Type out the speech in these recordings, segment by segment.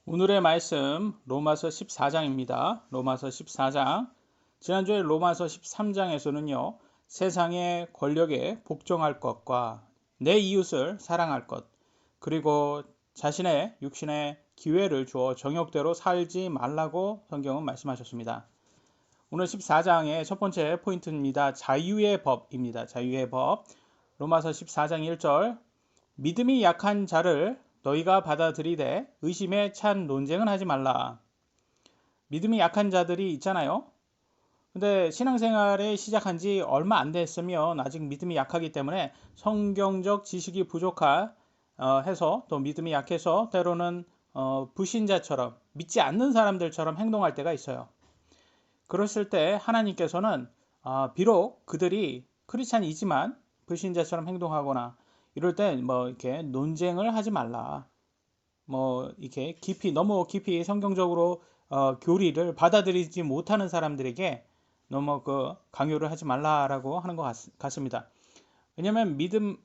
오늘의 말씀 로마서 14장입니다. 로마서 14장. 지난주에 로마서 13장에서는요. 세상의 권력에 복종할 것과 내 이웃을 사랑할 것, 그리고 자신의 육신의 기회를 주어 정욕대로 살지 말라고 성경은 말씀하셨습니다. 오늘 14장의 첫 번째 포인트입니다. 자유의 법입니다. 자유의 법. 로마서 14장 1절. 믿음이 약한 자를 너희가 받아들이되 의심에 찬 논쟁은 하지 말라. 믿음이 약한 자들이 있잖아요. 근데 신앙생활에 시작한 지 얼마 안 됐으면 아직 믿음이 약하기 때문에 성경적 지식이 해서 또 믿음이 약해서 때로는 불신자처럼 믿지 않는 사람들처럼 행동할 때가 있어요. 그랬을 때 하나님께서는 비록 그들이 크리스찬이지만 불신자처럼 행동하거나 이럴 때 이렇게 논쟁을 하지 말라. 이렇게 너무 깊이 성경적으로 교리를 받아들이지 못하는 사람들에게 너무 강요를 하지 말라라고 하는 것 같습니다. 왜냐하면 믿음이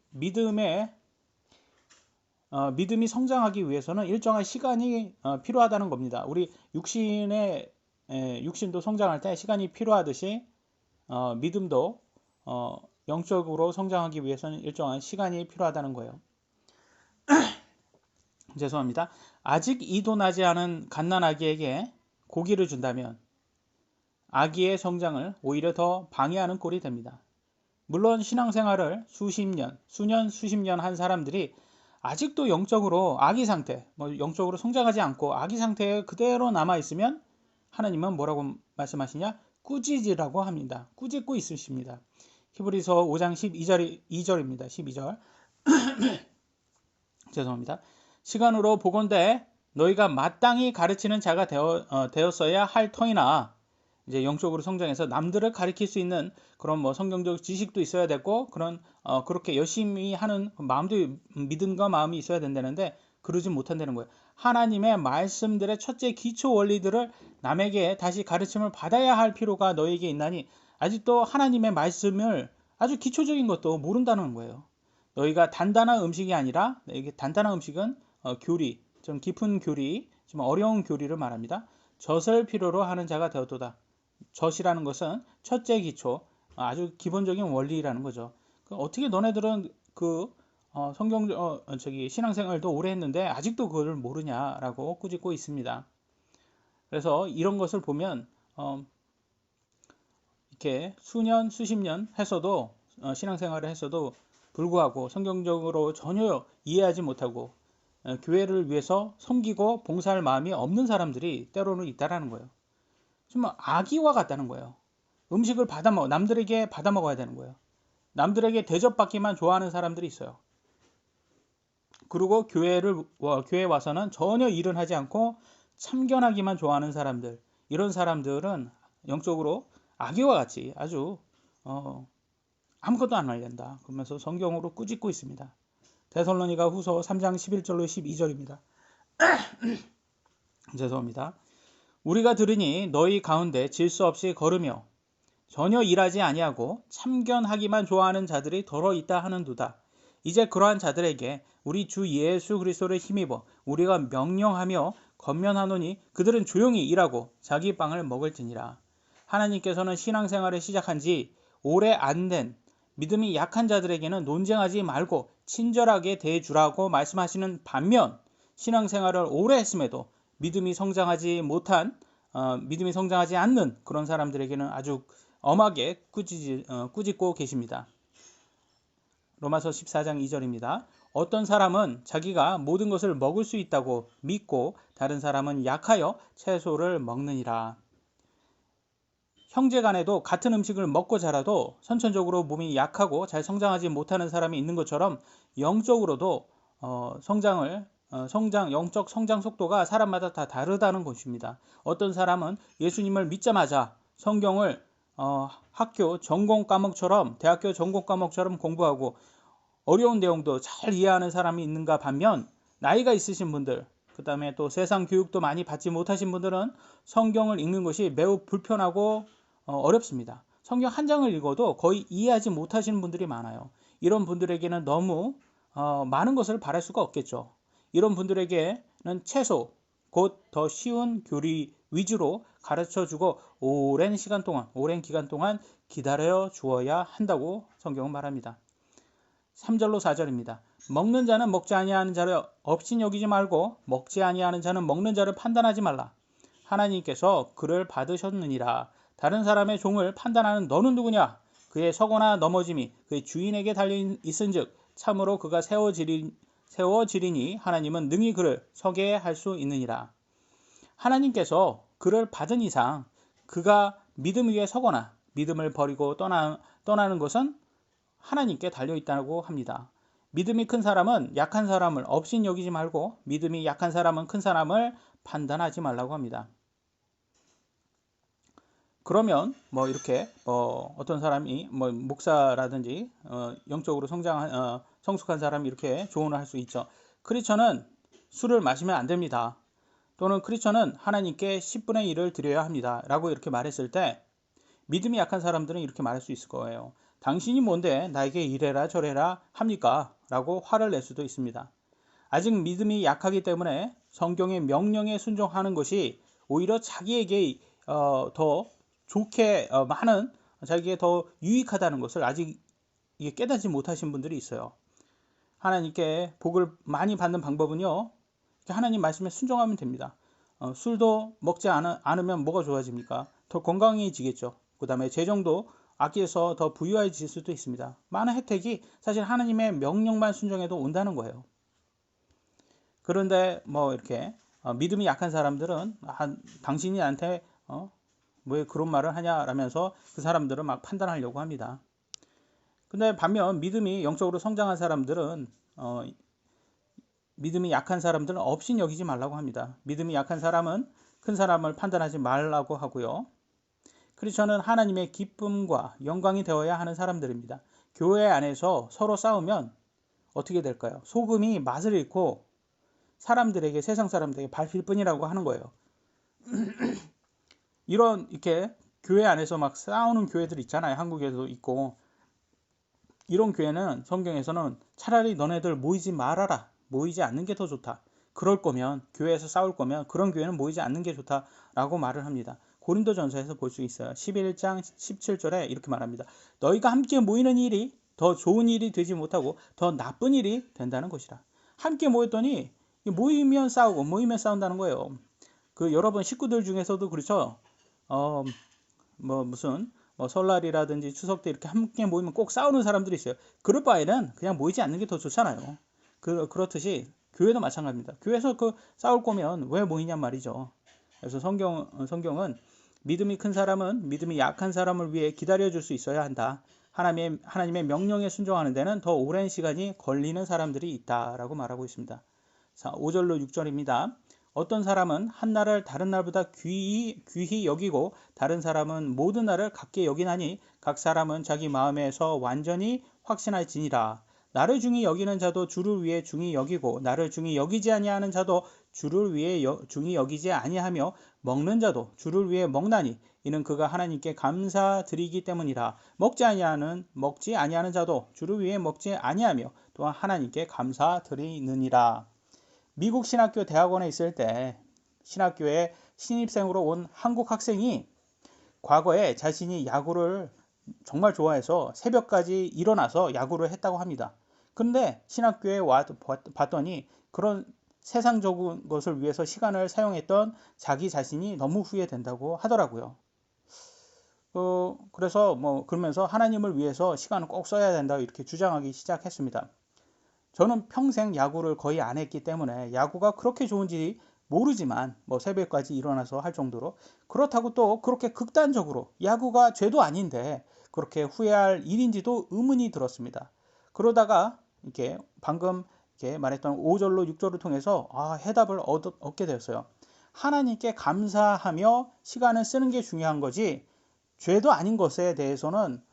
성장하기 위해서는 일정한 시간이 필요하다는 겁니다. 우리 육신도 성장할 때 시간이 필요하듯이 믿음도 영적으로 성장하기 위해서는 일정한 시간이 필요하다는 거예요. 죄송합니다. 아직 이도 나지 않은 갓난아기에게 고기를 준다면 아기의 성장을 오히려 더 방해하는 꼴이 됩니다. 물론 신앙생활을 수십 년 한 사람들이 아직도 영적으로 아기 상태, 영적으로 성장하지 않고 아기 상태에 그대로 남아있으면 하나님은 뭐라고 말씀하시냐? 꾸짖으라고 합니다. 꾸짖고 있으십니다. 히브리서 5장 2절입니다. 12절. 죄송합니다. 시간으로 보건대 너희가 마땅히 가르치는 자가 되었어야 할 터이나, 이제 영적으로 성장해서 남들을 가르칠 수 있는 그런 성경적 지식도 있어야 되고 그렇게 열심히 하는 마음도, 믿음과 마음이 있어야 된다는데 그러지 못한다는 거예요. 하나님의 말씀들의 첫째 기초 원리들을 남에게 다시 가르침을 받아야 할 필요가 너에게 있나니 아직도 하나님의 말씀을 아주 기초적인 것도 모른다는 거예요. 너희가 단단한 음식이 아니라, 이게 단단한 음식은 교리, 좀 깊은 교리, 좀 어려운 교리를 말합니다. 젖을 필요로 하는 자가 되었도다. 젖이라는 것은 첫째 기초, 아주 기본적인 원리라는 거죠. 어떻게 너네들은 신앙생활도 오래 했는데 아직도 그걸 모르냐라고 꾸짖고 있습니다. 그래서 이런 것을 보면 이렇게 수십 년 했어도, 신앙생활을 했어도 불구하고 성경적으로 전혀 이해하지 못하고 교회를 위해서 섬기고 봉사할 마음이 없는 사람들이 때로는 있다라는 거예요. 좀 아기와 같다는 거예요. 음식을 남들에게 받아 먹어야 되는 거예요. 남들에게 대접받기만 좋아하는 사람들이 있어요. 그리고 교회에 와서는 전혀 일은 하지 않고 참견하기만 좋아하는 사람들, 이런 사람들은 영적으로 아기와 같이 아주 아무것도 안 알린다 그러면서 성경으로 꾸짖고 있습니다. 데살로니가 후서 3장 11절로 12절입니다. 죄송합니다. 우리가 들으니 너희 가운데 질서 없이 걸으며 전혀 일하지 아니하고 참견하기만 좋아하는 자들이 더러 있다 하는도다. 이제 그러한 자들에게 우리 주 예수 그리스도를 힘입어 우리가 명령하며 권면하노니 그들은 조용히 일하고 자기 빵을 먹을지니라. 하나님께서는 신앙생활을 시작한 지 오래 안 된 믿음이 약한 자들에게는 논쟁하지 말고 친절하게 대해주라고 말씀하시는 반면, 신앙생활을 오래 했음에도 믿음이 성장하지 않는 그런 사람들에게는 아주 엄하게 꾸짖고 계십니다. 로마서 14장 2절입니다. 어떤 사람은 자기가 모든 것을 먹을 수 있다고 믿고 다른 사람은 약하여 채소를 먹느니라. 형제간에도 같은 음식을 먹고 자라도 선천적으로 몸이 약하고 잘 성장하지 못하는 사람이 있는 것처럼 영적으로도 영적 성장 속도가 사람마다 다 다르다는 것입니다. 어떤 사람은 예수님을 믿자마자 성경을 대학교 전공 과목처럼 공부하고 어려운 내용도 잘 이해하는 사람이 있는가 반면, 나이가 있으신 분들, 그 다음에 또 세상 교육도 많이 받지 못하신 분들은 성경을 읽는 것이 매우 불편하고 어렵습니다. 성경 한 장을 읽어도 거의 이해하지 못하시는 분들이 많아요. 이런 분들에게는 너무 많은 것을 바랄 수가 없겠죠. 이런 분들에게는 채소, 곧 더 쉬운 교리 위주로 가르쳐주고 오랜 기간 동안 기다려 주어야 한다고 성경은 말합니다. 3절로 4절입니다. 먹는 자는 먹지 아니하는 자를 없인 여기지 말고 먹지 아니하는 자는 먹는 자를 판단하지 말라. 하나님께서 그를 받으셨느니라. 다른 사람의 종을 판단하는 너는 누구냐? 그의 서거나 넘어짐이 그의 주인에게 달려 있은즉 참으로 그가 세워지리니 하나님은 능히 그를 서게 할 수 있느니라. 하나님께서 그를 받은 이상 그가 믿음 위에 서거나 믿음을 버리고 떠나는 것은 하나님께 달려있다고 합니다. 믿음이 큰 사람은 약한 사람을 없인 여기지 말고 믿음이 약한 사람은 큰 사람을 판단하지 말라고 합니다. 그러면 이렇게 어떤 사람이 목사라든지 영적으로 성숙한 사람이 이렇게 조언을 할 수 있죠. 크리스천은 술을 마시면 안 됩니다. 또는 크리스천은 하나님께 10분의 1을 드려야 합니다. 라고 이렇게 말했을 때 믿음이 약한 사람들은 이렇게 말할 수 있을 거예요. 당신이 뭔데 나에게 이래라 저래라 합니까? 라고 화를 낼 수도 있습니다. 아직 믿음이 약하기 때문에 성경의 명령에 순종하는 것이 오히려 자기에게 더 좋게 자기에게 더 유익하다는 것을 아직 깨닫지 못하신 분들이 있어요. 하나님께 복을 많이 받는 방법은요, 하나님 말씀에 순종하면 됩니다. 술도 먹지 않으면 뭐가 좋아집니까? 더 건강해지겠죠. 그 다음에 재정도 아껴서 더 부유해질 수도 있습니다. 많은 혜택이 사실 하나님의 명령만 순종해도 온다는 거예요. 그런데 이렇게 믿음이 약한 사람들은 당신이 나한테 왜 그런 말을 하냐라면서 그 사람들은 막 판단하려고 합니다. 근데 반면 믿음이 영적으로 성장한 사람들은 믿음이 약한 사람들은 없인 여기지 말라고 합니다. 믿음이 약한 사람은 큰 사람을 판단하지 말라고 하고요. 크리스천은 하나님의 기쁨과 영광이 되어야 하는 사람들입니다. 교회 안에서 서로 싸우면 어떻게 될까요? 소금이 맛을 잃고 세상 사람들에게 밟힐 뿐이라고 하는 거예요. 이렇게 교회 안에서 막 싸우는 교회들 있잖아요. 한국에도 있고. 이런 교회는 성경에서는 차라리 너네들 모이지 말아라. 모이지 않는 게 더 좋다. 그럴 거면 교회에서 싸울 거면 그런 교회는 모이지 않는 게 좋다라고 말을 합니다. 고린도전서에서 볼 수 있어요. 11장 17절에 이렇게 말합니다. 너희가 함께 모이는 일이 더 좋은 일이 되지 못하고 더 나쁜 일이 된다는 것이라. 함께 모였더니 모이면 싸운다는 거예요. 여러분 식구들 중에서도 그렇죠. 무슨 설날이라든지 추석 때 이렇게 함께 모이면 꼭 싸우는 사람들이 있어요. 그럴 바에는 그냥 모이지 않는 게 더 좋잖아요. 그렇듯이 교회도 마찬가지입니다. 교회에서 싸울 거면 왜 모이냔 말이죠. 그래서 성경은 믿음이 큰 사람은 믿음이 약한 사람을 위해 기다려줄 수 있어야 한다. 하나님의 명령에 순종하는 데는 더 오랜 시간이 걸리는 사람들이 있다라고 말하고 있습니다. 자, 5절로 6절입니다. 어떤 사람은 한 날을 다른 날보다 귀히 여기고 다른 사람은 모든 날을 같게 여기나니 각 사람은 자기 마음에서 완전히 확신할지니라. 나를 중히 여기는 자도 주를 위해 중히 여기고 나를 중히 여기지 아니하는 자도 주를 위해 중히 여기지 아니하며 먹는 자도 주를 위해 먹나니 이는 그가 하나님께 감사드리기 때문이라. 먹지 아니하는 자도 주를 위해 먹지 아니하며 또한 하나님께 감사드리느니라. 미국 신학교 대학원에 있을 때 신학교에 신입생으로 온 한국 학생이 과거에 자신이 야구를 정말 좋아해서 새벽까지 일어나서 야구를 했다고 합니다. 그런데 신학교에 봤더니 그런 세상적인 것을 위해서 시간을 사용했던 자기 자신이 너무 후회된다고 하더라고요. 그래서 그러면서 하나님을 위해서 시간을 꼭 써야 된다 이렇게 주장하기 시작했습니다. 저는 평생 야구를 거의 안 했기 때문에 야구가 그렇게 좋은지 모르지만 새벽까지 일어나서 할 정도로 그렇다고 또 그렇게 극단적으로 야구가 죄도 아닌데 그렇게 후회할 일인지도 의문이 들었습니다. 그러다가 이렇게 방금 이렇게 말했던 5절로 6절을 통해서 해답을 얻게 되었어요. 하나님께 감사하며 시간을 쓰는 게 중요한 거지 죄도 아닌 것에 대해서는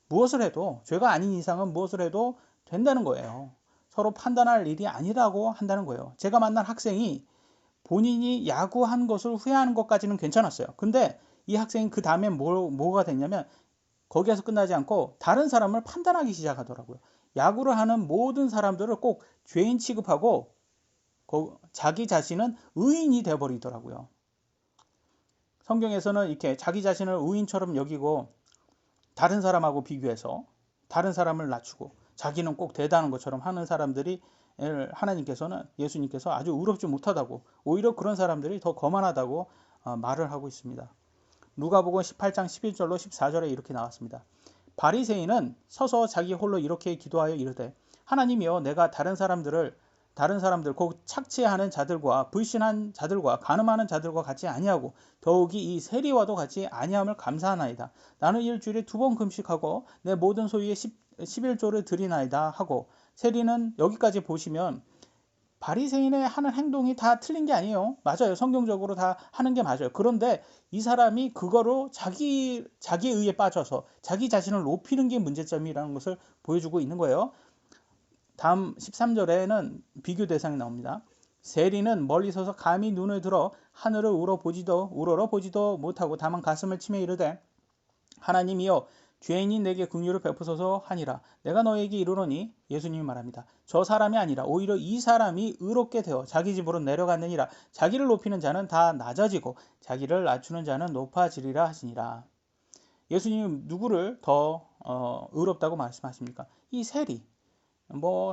무엇을 해도 죄가 아닌 이상은 무엇을 해도 된다는 거예요. 서로 판단할 일이 아니라고 한다는 거예요. 제가 만난 학생이 본인이 야구한 것을 후회하는 것까지는 괜찮았어요. 근데 이 학생이 그 다음에 뭐가 됐냐면 거기에서 끝나지 않고 다른 사람을 판단하기 시작하더라고요. 야구를 하는 모든 사람들을 꼭 죄인 취급하고 자기 자신은 의인이 되어버리더라고요. 성경에서는 이렇게 자기 자신을 의인처럼 여기고 다른 사람하고 비교해서 다른 사람을 낮추고 자기는 꼭 대단한 것처럼 하는 사람들이 하나님께서는 예수님께서 아주 의롭지 못하다고 오히려 그런 사람들이 더 거만하다고 말을 하고 있습니다. 누가복음 18장 11절로 14절에 이렇게 나왔습니다. 바리새인은 서서 자기 홀로 이렇게 기도하여 이르되 하나님이여 내가 다른 사람들 곧 착취하는 자들과 불신한 자들과 간음하는 자들과 같이 아니하고 더욱이 이 세리와도 같이 아니함을 감사하나이다. 나는 일주일에 2번 금식하고 내 모든 소유의 11조를 드리나이다 하고 세리는 여기까지 보시면 바리새인의 하는 행동이 다 틀린 게 아니에요. 맞아요. 성경적으로 다 하는 게 맞아요. 그런데 이 사람이 그거로 자기의 의에 빠져서 자기 자신을 높이는 게 문제점이라는 것을 보여주고 있는 거예요. 다음 13절에는 비교 대상이 나옵니다. 세리는 멀리 서서 감히 눈을 들어 하늘을 우러러 보지도 못하고 다만 가슴을 치며 이르되 하나님이여 죄인인 내게 긍휼을 베푸소서 하니라. 내가 너에게 이르노니 예수님이 말합니다. 저 사람이 아니라 오히려 이 사람이 의롭게 되어 자기 집으로 내려갔느니라. 자기를 높이는 자는 다 낮아지고 자기를 낮추는 자는 높아지리라 하시니라. 예수님 누구를 더 의롭다고 말씀하십니까? 이 세리.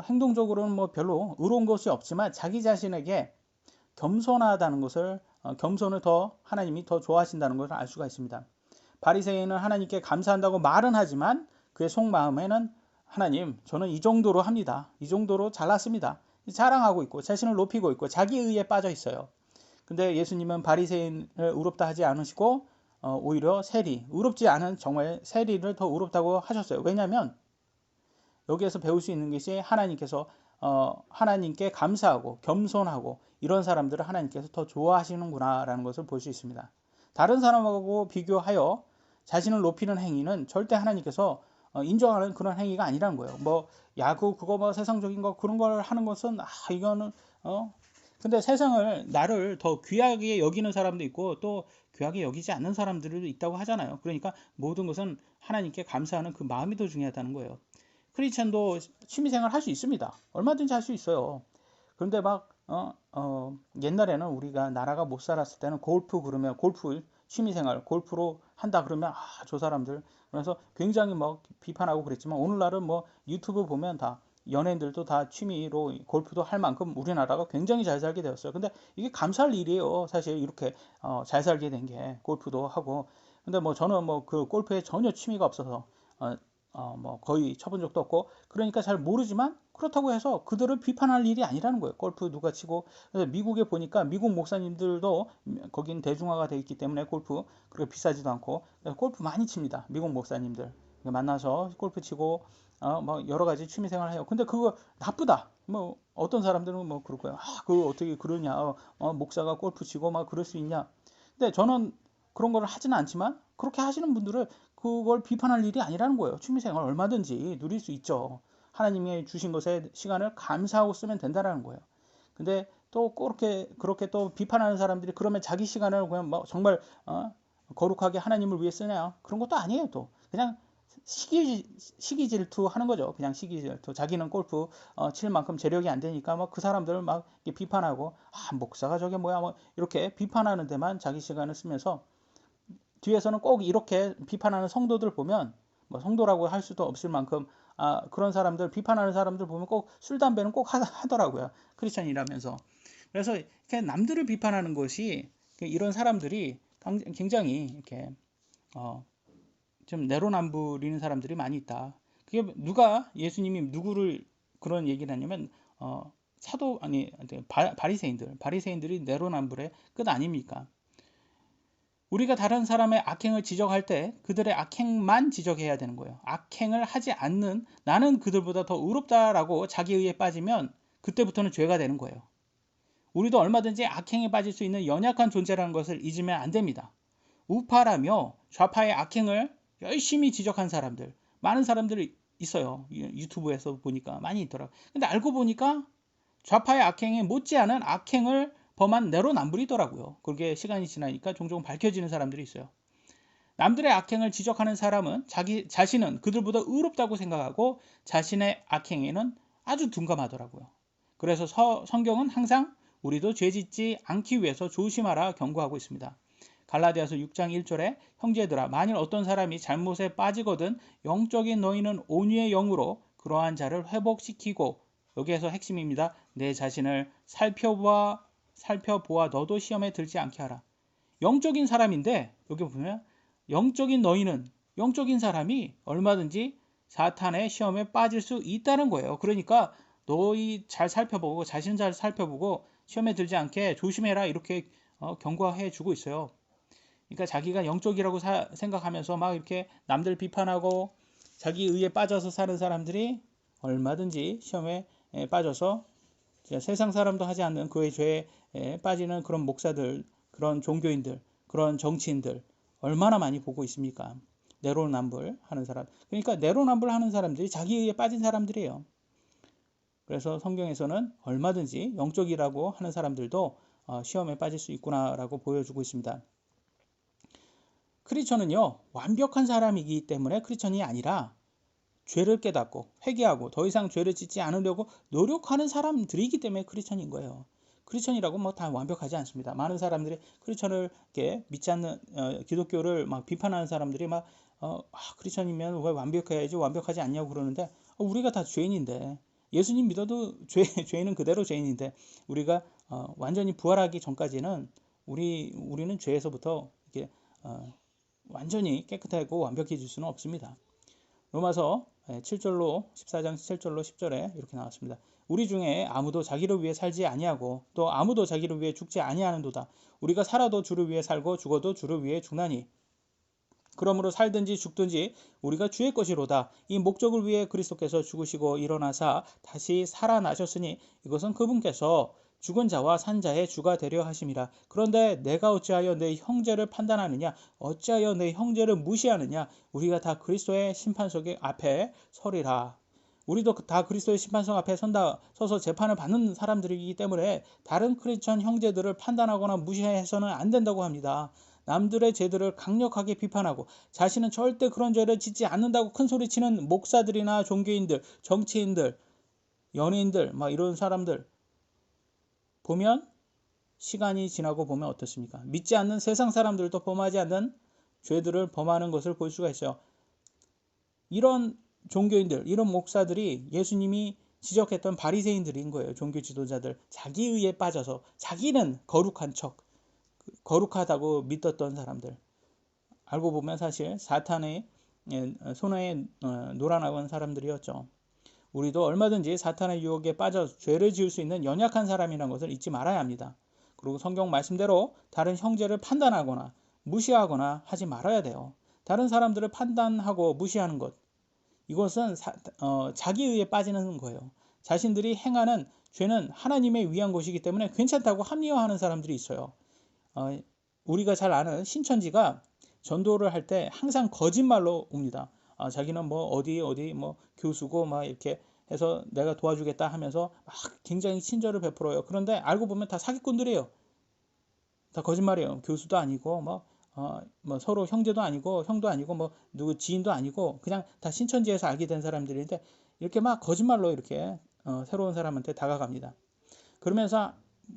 행동적으로는 별로 의로운 것이 없지만 자기 자신에게 겸손하다는 것을 겸손을 더 하나님이 더 좋아하신다는 것을 알 수가 있습니다. 바리새인은 하나님께 감사한다고 말은 하지만 그의 속마음에는 하나님 저는 이 정도로 합니다. 이 정도로 잘났습니다. 자랑하고 있고 자신을 높이고 있고 자기 의에 빠져 있어요. 근데 예수님은 바리새인을 의롭다 하지 않으시고 오히려 세리, 의롭지 않은 정말 세리를 더 의롭다고 하셨어요. 왜냐하면 여기에서 배울 수 있는 것이 하나님께서 하나님께 감사하고 겸손하고 이런 사람들을 하나님께서 더 좋아하시는구나라는 것을 볼 수 있습니다. 다른 사람하고 비교하여 자신을 높이는 행위는 절대 하나님께서 인정하는 그런 행위가 아니라는 거예요. 야구 그거 세상적인 거 그런 걸 하는 것은 이거는 근데 세상을 나를 더 귀하게 여기는 사람도 있고 또 귀하게 여기지 않는 사람들도 있다고 하잖아요. 그러니까 모든 것은 하나님께 감사하는 그 마음이 더 중요하다는 거예요. 크리스천도 취미생활 할 수 있습니다. 얼마든지 할 수 있어요. 그런데 옛날에는 우리가 나라가 못 살았을 때는 골프 그러면 골프 취미생활 골프로 한다 그러면 저 사람들 그래서 굉장히 비판하고 그랬지만 오늘날은 유튜브 보면 다 연예인들도 다 취미로 골프도 할 만큼 우리나라가 굉장히 잘 살게 되었어요. 근데 이게 감사할 일이에요. 사실 이렇게 잘 살게 된 게 골프도 하고 근데 저는 그 골프에 전혀 취미가 없어서 거의 쳐본 적도 없고 그러니까 잘 모르지만 그렇다고 해서 그들을 비판할 일이 아니라는 거예요. 골프 누가 치고 그래서 미국에 보니까 미국 목사님들도 거긴 대중화가 돼 있기 때문에 골프 그렇게 비싸지도 않고 골프 많이 칩니다. 미국 목사님들 만나서 골프 치고 여러 가지 취미생활 해요. 근데 그거 나쁘다. 어떤 사람들은 그럴 거예요. 그거 어떻게 그러냐. 목사가 골프 치고 그럴 수 있냐. 근데 저는 그런 걸 하지는 않지만 그렇게 하시는 분들은 그걸 비판할 일이 아니라는 거예요. 취미생활 얼마든지 누릴 수 있죠. 하나님이 주신 것에 시간을 감사하고 쓰면 된다는 거예요. 근데 또 그렇게 또 비판하는 사람들이 그러면 자기 시간을 그냥 정말 거룩하게 하나님을 위해 쓰냐? 그런 것도 아니에요. 또 그냥 시기 질투 하는 거죠. 그냥 시기 질투. 자기는 골프 칠 만큼 재력이 안 되니까 그 사람들을 비판하고 목사가 저게 뭐야 이렇게 비판하는 데만 자기 시간을 쓰면서 뒤에서는 꼭 이렇게 비판하는 성도들 보면 성도라고 할 수도 없을 만큼 그런 사람들 비판하는 사람들 보면 꼭 술 담배는 꼭 하더라고요. 크리스천이라면서. 그래서 이렇게 남들을 비판하는 것이 이런 사람들이 굉장히 이렇게 좀 내로남불이는 사람들이 많이 있다. 그게 예수님이 누구를 그런 얘기를 하냐면 바리새인들이 내로남불의 끝 아닙니까? 우리가 다른 사람의 악행을 지적할 때 그들의 악행만 지적해야 되는 거예요. 악행을 하지 않는 나는 그들보다 더 의롭다라고 자기 의에 빠지면 그때부터는 죄가 되는 거예요. 우리도 얼마든지 악행에 빠질 수 있는 연약한 존재라는 것을 잊으면 안 됩니다. 우파라며 좌파의 악행을 열심히 지적한 사람들 많은 사람들이 있어요. 유튜브에서 보니까 많이 있더라고요. 근데 알고 보니까 좌파의 악행에 못지않은 악행을 범한 내로남불이더라고요. 그게 시간이 지나니까 종종 밝혀지는 사람들이 있어요. 남들의 악행을 지적하는 사람은 자기 자신은 그들보다 의롭다고 생각하고 자신의 악행에는 아주 둔감하더라고요. 그래서 성경은 항상 우리도 죄 짓지 않기 위해서 조심하라 경고하고 있습니다. 갈라디아서 6장 1절에 형제들아 만일 어떤 사람이 잘못에 빠지거든 영적인 너희는 온유의 영으로 그러한 자를 회복시키고, 여기에서 핵심입니다. 내 자신을 살펴보아 너도 시험에 들지 않게 하라. 영적인 사람인데 여기 보면 영적인 너희는, 영적인 사람이 얼마든지 사탄의 시험에 빠질 수 있다는 거예요. 그러니까 너희 잘 살펴보고 자신 잘 살펴보고 시험에 들지 않게 조심해라, 이렇게 경고해 주고 있어요. 그러니까 자기가 영적이라고 생각하면서 막 이렇게 남들 비판하고 자기 의에 빠져서 사는 사람들이 얼마든지 시험에 빠져서 세상 사람도 하지 않는 그의 죄에 빠지는 그런 목사들, 그런 종교인들, 그런 정치인들 얼마나 많이 보고 있습니까? 내로남불 하는 사람. 그러니까 내로남불 하는 사람들이 자기 의에 빠진 사람들이에요. 그래서 성경에서는 얼마든지 영적이라고 하는 사람들도 시험에 빠질 수 있구나라고 보여주고 있습니다. 크리스천은요, 완벽한 사람이기 때문에 크리스천이 아니라 죄를 깨닫고 회개하고 더 이상 죄를 짓지 않으려고 노력하는 사람들이기 때문에 크리스천인 거예요. 크리스천이라고 뭐 다 완벽하지 않습니다. 많은 사람들이 크리스천을 이렇게 믿지 않는 기독교를 막 비판하는 사람들이 막 크리스천이면 왜 완벽해야지 완벽하지 않냐고 그러는데, 우리가 다 죄인인데, 예수님 믿어도 죄인은 그대로 죄인인데, 우리가 완전히 부활하기 전까지는 우리는 죄에서부터 이렇게 완전히 깨끗하고 완벽해질 수는 없습니다. 로마서 7절로 14장 7절로 10절에 이렇게 나왔습니다. 우리 중에 아무도 자기를 위해 살지 아니하고 또 아무도 자기를 위해 죽지 아니하는도다. 우리가 살아도 주를 위해 살고 죽어도 주를 위해 죽나니 그러므로 살든지 죽든지 우리가 주의 것이로다. 이 목적을 위해 그리스도께서 죽으시고 일어나사 다시 살아나셨으니 이것은 그분께서 죽은 자와 산 자의 주가 되려 하심이라. 그런데 내가 어찌하여 내 형제를 판단하느냐? 어찌하여 내 형제를 무시하느냐? 우리가 다 그리스도의 심판석 앞에 서리라. 우리도 다 그리스도의 심판석 앞에 서서 재판을 받는 사람들이기 때문에 다른 크리스천 형제들을 판단하거나 무시해서는 안 된다고 합니다. 남들의 죄들을 강력하게 비판하고 자신은 절대 그런 죄를 짓지 않는다고 큰소리치는 목사들이나 종교인들, 정치인들, 연예인들, 막 이런 사람들 보면, 시간이 지나고 보면 어떻습니까? 믿지 않는 세상 사람들도 범하지 않는 죄들을 범하는 것을 볼 수가 있어요. 이런 종교인들, 이런 목사들이 예수님이 지적했던 바리새인들인 거예요. 종교 지도자들. 자기 의에 빠져서 자기는 거룩한 척, 거룩하다고 믿었던 사람들. 알고 보면 사실 사탄의 손에 놀아나온 사람들이었죠. 우리도 얼마든지 사탄의 유혹에 빠져 죄를 지을 수 있는 연약한 사람이라는 것을 잊지 말아야 합니다. 그리고 성경 말씀대로 다른 형제를 판단하거나 무시하거나 하지 말아야 돼요. 다른 사람들을 판단하고 무시하는 것, 이것은 자기 의에 빠지는 거예요. 자신들이 행하는 죄는 하나님의 위한 것이기 때문에 괜찮다고 합리화하는 사람들이 있어요. 우리가 잘 아는 신천지가 전도를 할 때 항상 거짓말로 옵니다. 자기는 뭐 어디 뭐 교수고 막 이렇게 해서 내가 도와주겠다 하면서 막 굉장히 친절을 베풀어요. 그런데 알고 보면 다 사기꾼들이에요. 다 거짓말이에요. 교수도 아니고 뭐 서로 형제도 아니고 형도 아니고 뭐 누구 지인도 아니고 그냥 다 신천지에서 알게 된 사람들인데 이렇게 막 거짓말로 이렇게 새로운 사람한테 다가갑니다. 그러면서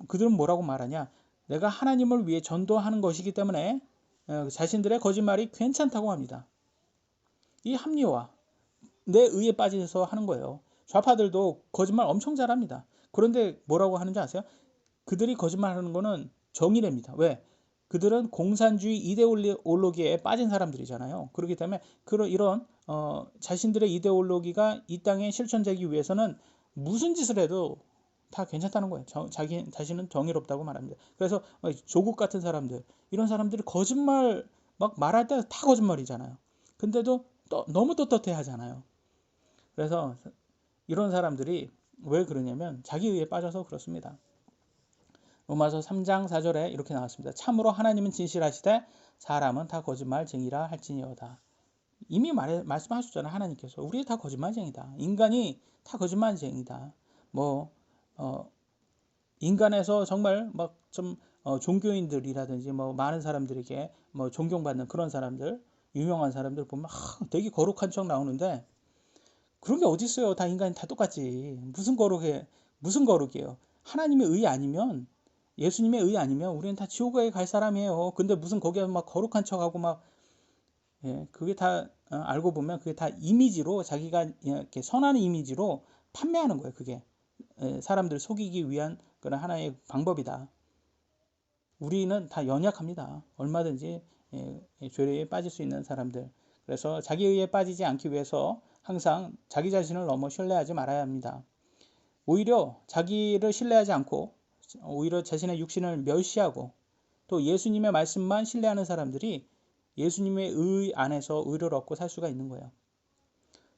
그들은 뭐라고 말하냐? 내가 하나님을 위해 전도하는 것이기 때문에 자신들의 거짓말이 괜찮다고 합니다. 이 합리화, 내 의에 빠져서 하는 거예요. 좌파들도 거짓말 엄청 잘합니다. 그런데 뭐라고 하는지 아세요? 그들이 거짓말하는 거는 정의랍니다. 왜? 그들은 공산주의 이데올로기에 빠진 사람들이잖아요. 그렇기 때문에 이런 자신들의 이데올로기가 이 땅에 실천되기 위해서는 무슨 짓을 해도 다 괜찮다는 거예요. 자신은 정의롭다고 말합니다. 그래서 조국 같은 사람들, 이런 사람들이 거짓말 막 말할 때 다 거짓말이잖아요. 근데도 너무 떳떳해 하잖아요. 그래서 이런 사람들이 왜 그러냐면 자기 의에 빠져서 그렇습니다. 로마서 3장 4절에 이렇게 나왔습니다. 참으로 하나님은 진실하시되 사람은 다 거짓말쟁이라 할지니어다. 이미 말씀하셨잖아요. 하나님께서 우리 다 거짓말쟁이다. 인간이 다 거짓말쟁이다. 인간에서 정말 막 좀 종교인들이라든지 뭐 많은 사람들에게 뭐 존경받는 그런 사람들, 유명한 사람들 보면 되게 거룩한 척 나오는데 그런 게 어디 있어요? 다 인간이 다 똑같지. 무슨 거룩이에요? 하나님의 의 아니면, 예수님의 의 아니면 우리는 다 지옥에 갈 사람이에요. 근데 무슨 거기에 막 거룩한 척하고 막, 그게 다 알고 보면 그게 다 이미지로, 자기가 이렇게 선한 이미지로 판매하는 거예요. 그게 사람들 속이기 위한 그런 하나의 방법이다. 우리는 다 연약합니다. 얼마든지 죄에 빠질 수 있는 사람들. 그래서 자기 의에 빠지지 않기 위해서 항상 자기 자신을 너무 신뢰하지 말아야 합니다. 오히려 자기를 신뢰하지 않고 오히려 자신의 육신을 멸시하고 또 예수님의 말씀만 신뢰하는 사람들이 예수님의 의 안에서 의를 얻고 살 수가 있는 거예요.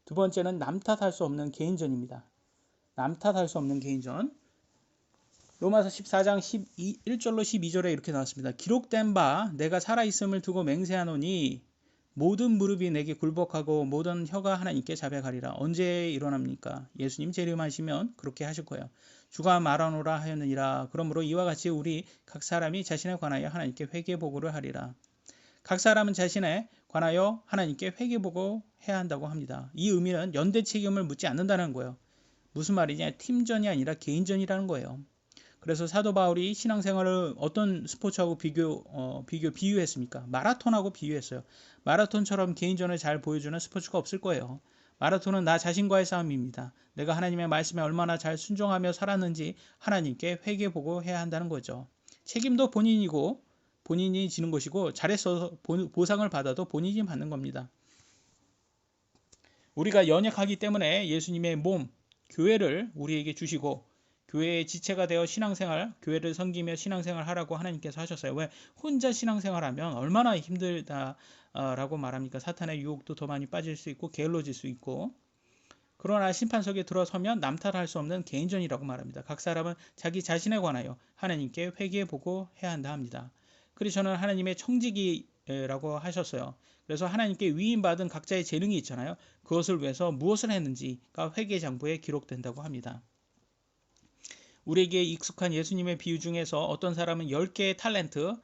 두 번째는 남 탓할 수 없는 개인전입니다. 남 탓할 수 없는 개인전. 로마서 14장 1절로 12절에 이렇게 나왔습니다. 기록된 바 내가 살아있음을 두고 맹세하노니 모든 무릎이 내게 굴복하고 모든 혀가 하나님께 자백하리라. 언제 일어납니까? 예수님 재림하시면 그렇게 하실 거예요. 주가 말하노라 하였느니라. 그러므로 이와 같이 우리 각 사람이 자신에 관하여 하나님께 회개보고를 하리라. 각 사람은 자신에 관하여 하나님께 회개보고 해야 한다고 합니다. 이 의미는 연대 책임을 묻지 않는다는 거예요. 무슨 말이냐? 팀전이 아니라 개인전이라는 거예요. 그래서 사도 바울이 신앙생활을 어떤 스포츠하고 비유했습니까? 마라톤하고 비유했어요. 마라톤처럼 개인전을 잘 보여주는 스포츠가 없을 거예요. 마라톤은 나 자신과의 싸움입니다. 내가 하나님의 말씀에 얼마나 잘 순종하며 살았는지 하나님께 회개보고 해야 한다는 거죠. 책임도 본인이고 본인이 지는 것이고 잘해서 보상을 받아도 본인이 받는 겁니다. 우리가 연약하기 때문에 예수님의 몸, 교회를 우리에게 주시고 교회의 지체가 되어 신앙생활, 교회를 섬기며 신앙생활 하라고 하나님께서 하셨어요. 왜? 혼자 신앙생활하면 얼마나 힘들다라고 말합니까? 사탄의 유혹도 더 많이 빠질 수 있고 게을러질 수 있고. 그러나 심판석에 들어서면 남탓할 수 없는 개인전이라고 말합니다. 각 사람은 자기 자신에 관하여 하나님께 회개해보고 해야 한다 합니다. 그리스도는 하나님의 청지기라고 하셨어요. 그래서 하나님께 위임받은 각자의 재능이 있잖아요. 그것을 위해서 무엇을 했는지가 회개장부에 기록된다고 합니다. 우리에게 익숙한 예수님의 비유 중에서 어떤 사람은 10개의 탤런트,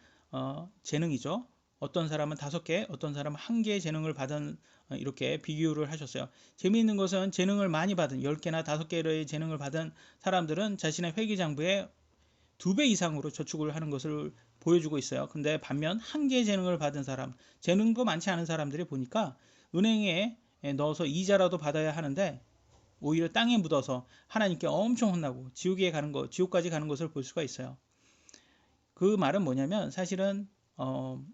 재능이죠. 어떤 사람은 5개, 어떤 사람은 1개의 재능을 받은 이렇게 비교를 하셨어요. 재미있는 것은 재능을 많이 받은 10개나 5개의 재능을 받은 사람들은 자신의 회계장부에 2배 이상으로 저축을 하는 것을 보여주고 있어요. 근데 반면 1개의 재능을 받은 사람, 재능도 많지 않은 사람들이 보니까 은행에 넣어서 이자라도 받아야 하는데 오히려 땅에 묻어서 하나님께 엄청 혼나고 지옥까지 가는 것을 볼 수가 있어요. 그 말은 뭐냐면 사실은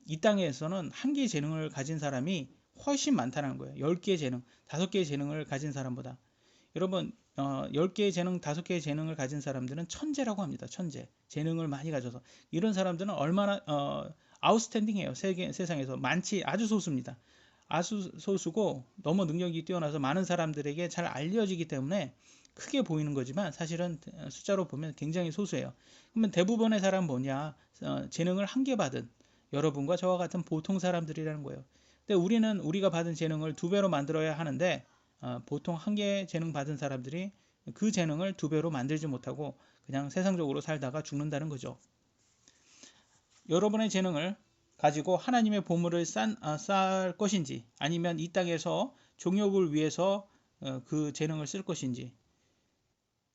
이 땅에서는 1개의 재능을 가진 사람이 훨씬 많다는 거예요. 10개의 재능, 5개의 재능을 가진 사람보다. 여러분 10개의 재능, 5개의 재능을 가진 사람들은 천재라고 합니다. 천재. 재능을 많이 가져서. 이런 사람들은 얼마나 아웃스탠딩해요. 세상에서. 아주 소수입니다. 아주 소수고 너무 능력이 뛰어나서 많은 사람들에게 잘 알려지기 때문에 크게 보이는 거지만 사실은 숫자로 보면 굉장히 소수예요. 그러면 대부분의 사람은 뭐냐? 재능을 1개 받은 여러분과 저와 같은 보통 사람들이라는 거예요. 근데 우리가 받은 재능을 2배로 만들어야 하는데 보통 1개 재능 받은 사람들이 그 재능을 2배로 만들지 못하고 그냥 세상적으로 살다가 죽는다는 거죠. 여러분의 재능을 가지고 하나님의 보물을 쌓을 것인지 아니면 이 땅에서 종욕을 위해서 그 재능을 쓸 것인지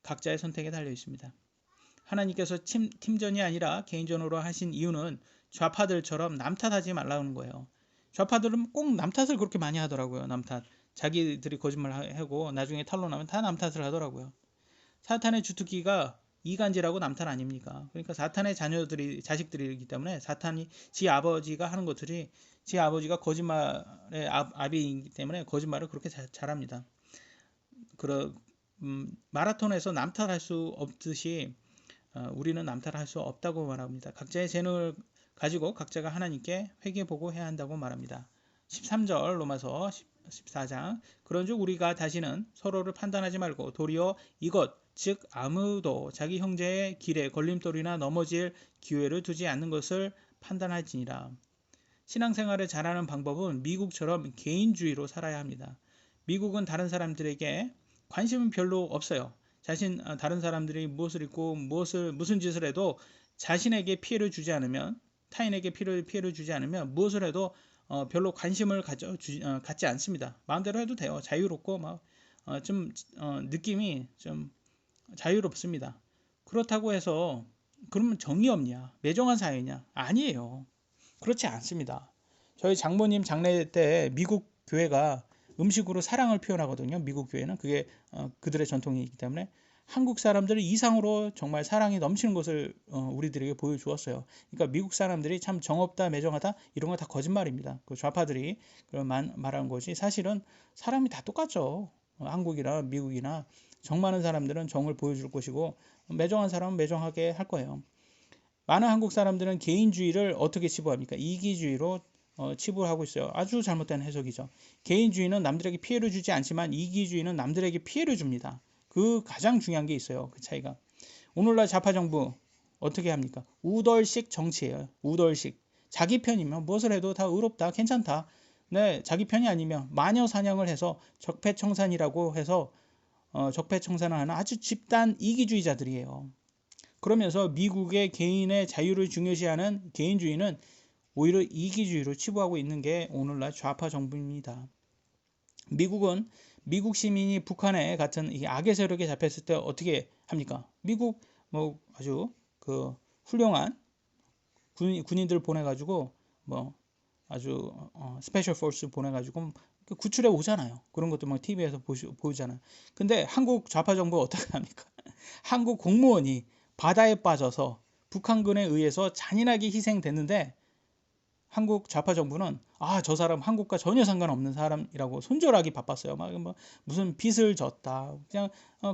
각자의 선택에 달려 있습니다. 하나님께서 팀전이 아니라 개인전으로 하신 이유는 좌파들처럼 남탓하지 말라는 거예요. 좌파들은 꼭 남탓을 그렇게 많이 하더라고요. 남탓. 자기들이 거짓말하고 나중에 탄로나면 다 남탓을 하더라고요. 사탄의 주특기가 이간질하고 남탓 아닙니까? 그러니까 사탄의 자식들이기 때문에 사탄이 지 아버지가 하는 것들이 지 아버지가 거짓말의 아비이기 때문에 거짓말을 그렇게 잘합니다. 마라톤에서 남탓할 수 없듯이 우리는 남탓할 수 없다고 말합니다. 각자의 재능을 가지고 각자가 하나님께 회개보고 해야 한다고 말합니다. 13절 로마서 14장 그런즉 우리가 다시는 서로를 판단하지 말고 도리어 이것 즉 아무도 자기 형제의 길에 걸림돌이나 넘어질 기회를 두지 않는 것을 판단할지니라. 신앙생활을 잘하는 방법은 미국처럼 개인주의로 살아야 합니다. 미국은 다른 사람들에게 관심은 별로 없어요. 다른 사람들이 무엇을 입고 무슨 짓을 해도 자신에게 피해를 주지 않으면 타인에게 피해를 주지 않으면 무엇을 해도 별로 관심을 갖지 않습니다. 마음대로 해도 돼요. 자유롭고 느낌이 좀 자유롭습니다. 그렇다고 해서 그러면 정의 없냐, 매정한 사회냐? 아니에요. 그렇지 않습니다. 저희 장모님 장례 때 미국 교회가 음식으로 사랑을 표현하거든요. 미국 교회는 그게 그들의 전통이기 때문에 한국 사람들 이상으로 정말 사랑이 넘치는 것을 우리들에게 보여주었어요. 그러니까 미국 사람들이 참 정없다, 매정하다 이런 거 다 거짓말입니다. 그 좌파들이 그런 말하는 것이 사실은 사람이 다 똑같죠. 한국이나 미국이나 정 많은 사람들은 정을 보여줄 것이고 매정한 사람은 매정하게 할 거예요. 많은 한국 사람들은 개인주의를 어떻게 치부합니까? 이기주의로 치부를 하고 있어요. 아주 잘못된 해석이죠. 개인주의는 남들에게 피해를 주지 않지만 이기주의는 남들에게 피해를 줍니다. 그 가장 중요한 게 있어요. 그 차이가. 오늘날 좌파 정부 어떻게 합니까? 우덜식 정치예요. 우덜식. 자기 편이면 무엇을 해도 다 의롭다, 괜찮다. 네, 자기 편이 아니면 마녀 사냥을 해서 적폐청산이라고 해서 적폐청산을 하는 아주 집단 이기주의자들이에요. 그러면서 미국의 개인의 자유를 중요시하는 개인주의는 오히려 이기주의로 치부하고 있는 게 오늘날 좌파 정부입니다. 미국은 미국 시민이 북한에 같은 악의 세력에 잡혔을 때 어떻게 합니까? 미국 뭐 아주 그 훌륭한 군인들 보내가지고 뭐 아주 스페셜 포스 보내가지고 구출해 오잖아요. 그런 것도 막 TV에서 보이잖아요. 근데 한국 좌파 정부 어떻게 합니까? 한국 공무원이 바다에 빠져서 북한군에 의해서 잔인하게 희생됐는데 한국 좌파 정부는 저 사람 한국과 전혀 상관없는 사람이라고 손절하기 바빴어요. 막 뭐 무슨 빚을 졌다.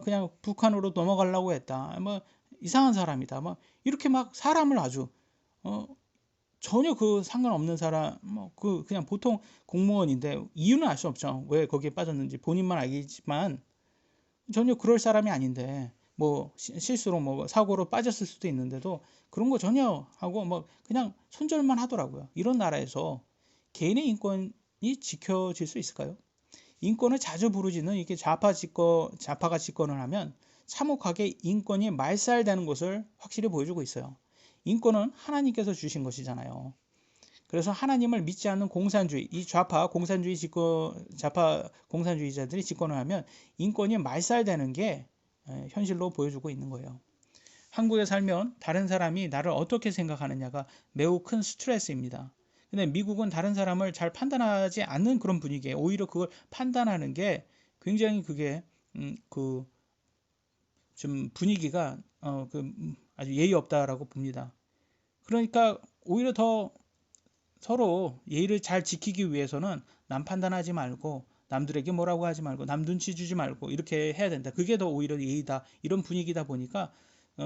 그냥 북한으로 넘어가려고 했다. 뭐 이상한 사람이다. 막 이렇게 막 사람을 아주 전혀 그 상관없는 사람 그냥 보통 공무원인데 이유는 알 수 없죠. 왜 거기에 빠졌는지 본인만 알겠지만 전혀 그럴 사람이 아닌데 뭐 실수로 뭐 사고로 빠졌을 수도 있는데도 그런 거 전혀 하고 뭐 그냥 손절만 하더라고요. 이런 나라에서 개인의 인권이 지켜질 수 있을까요? 인권을 자주 부르짖는 이게 좌파가 집권을 하면 참혹하게 인권이 말살되는 것을 확실히 보여주고 있어요. 인권은 하나님께서 주신 것이잖아요. 그래서 하나님을 믿지 않는 공산주의, 이 좌파 공산주의자들이 집권을 하면 인권이 말살되는 게 현실로 보여주고 있는 거예요. 한국에 살면 다른 사람이 나를 어떻게 생각하느냐가 매우 큰 스트레스입니다. 근데 미국은 다른 사람을 잘 판단하지 않는 그런 분위기에 오히려 그걸 판단하는 게 굉장히 그게 좀 분위기가 아주 예의 없다라고 봅니다. 그러니까 오히려 더 서로 예의를 잘 지키기 위해서는 남 판단하지 말고 남들에게 뭐라고 하지 말고 남 눈치 주지 말고 이렇게 해야 된다. 그게 더 오히려 예의다. 이런 분위기다 보니까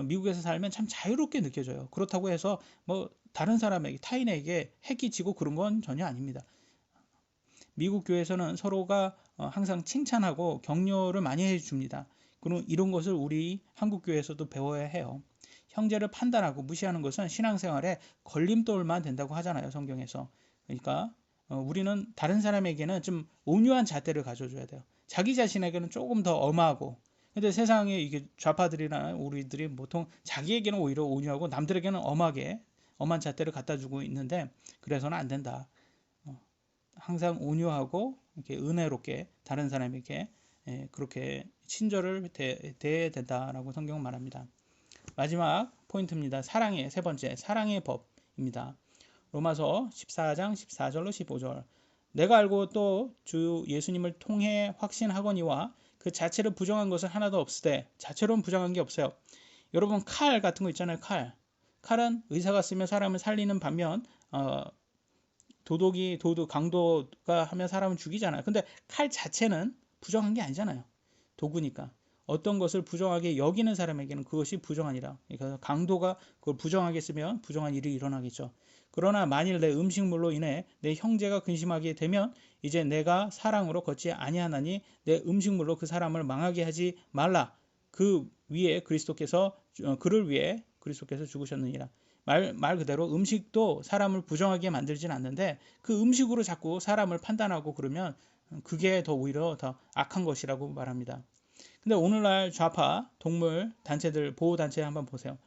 미국에서 살면 참 자유롭게 느껴져요. 그렇다고 해서 뭐 다른 사람에게 타인에게 핵이 지고 그런 건 전혀 아닙니다. 미국 교회에서는 서로가 항상 칭찬하고 격려를 많이 해줍니다. 그럼 이런 것을 우리 한국 교회에서도 배워야 해요. 형제를 판단하고 무시하는 것은 신앙생활에 걸림돌만 된다고 하잖아요, 성경에서. 그러니까 우리는 다른 사람에게는 좀 온유한 잣대를 가져줘야 돼요. 자기 자신에게는 조금 더 엄하고. 근데 세상에 이게 좌파들이나 우리들이 보통 자기에게는 오히려 온유하고 남들에게는 엄한 잣대를 갖다 주고 있는데 그래서는 안 된다. 항상 온유하고 이렇게 은혜롭게 다른 사람에게 그렇게 친절을 대해야 된다라고 성경은 말합니다. 마지막 포인트입니다. 세 번째 사랑의 법입니다. 로마서 14장 14절로 15절. 내가 알고 또 주 예수님을 통해 확신하거니와 그 자체를 부정한 것은 하나도 없으되 자체로는 부정한 게 없어요. 여러분 칼 같은 거 있잖아요. 칼은 의사가 쓰면 사람을 살리는 반면 강도가 하면 사람을 죽이잖아요. 근데 칼 자체는 부정한 게 아니잖아요. 도구니까. 어떤 것을 부정하게 여기는 사람에게는 그것이 부정하니라. 그러니까 강도가 그걸 부정하게 쓰면 부정한 일이 일어나겠죠. 그러나 만일 내 음식물로 인해 내 형제가 근심하게 되면 이제 내가 사랑으로 걷지 아니하나니 내 음식물로 그 사람을 망하게 하지 말라. 그를 위해 그리스도께서 죽으셨느니라. 말 그대로 음식도 사람을 부정하게 만들진 않는데 그 음식으로 자꾸 사람을 판단하고 그러면 그게 더 오히려 더 악한 것이라고 말합니다. 근데 오늘날 좌파 동물 단체들 보호 단체 한번 보세요.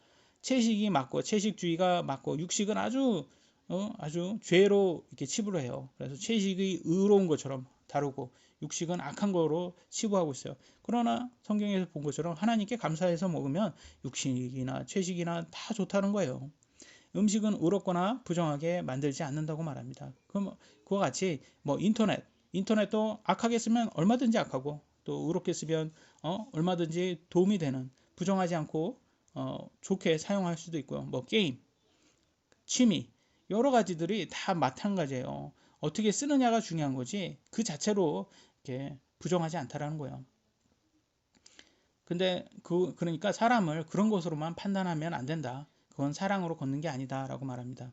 채식이 맞고 채식주의가 맞고 육식은 아주 죄로 이렇게 치부를 해요. 그래서 채식이 의로운 것처럼 다루고 육식은 악한 거로 치부하고 있어요. 그러나 성경에서 본 것처럼 하나님께 감사해서 먹으면 육식이나 채식이나 다 좋다는 거예요. 음식은 의롭거나 부정하게 만들지 않는다고 말합니다. 그럼 그와 같이 뭐 인터넷도 악하게 쓰면 얼마든지 악하고 또 의롭게 쓰면 얼마든지 도움이 되는 부정하지 않고 좋게 사용할 수도 있고요. 뭐 게임, 취미 여러 가지들이 다 마찬가지예요. 어떻게 쓰느냐가 중요한 거지 그 자체로 이렇게 부정하지 않다라는 거예요. 근데 그러니까 사람을 그런 것으로만 판단하면 안 된다. 그건 사랑으로 걷는 게 아니다라고 말합니다.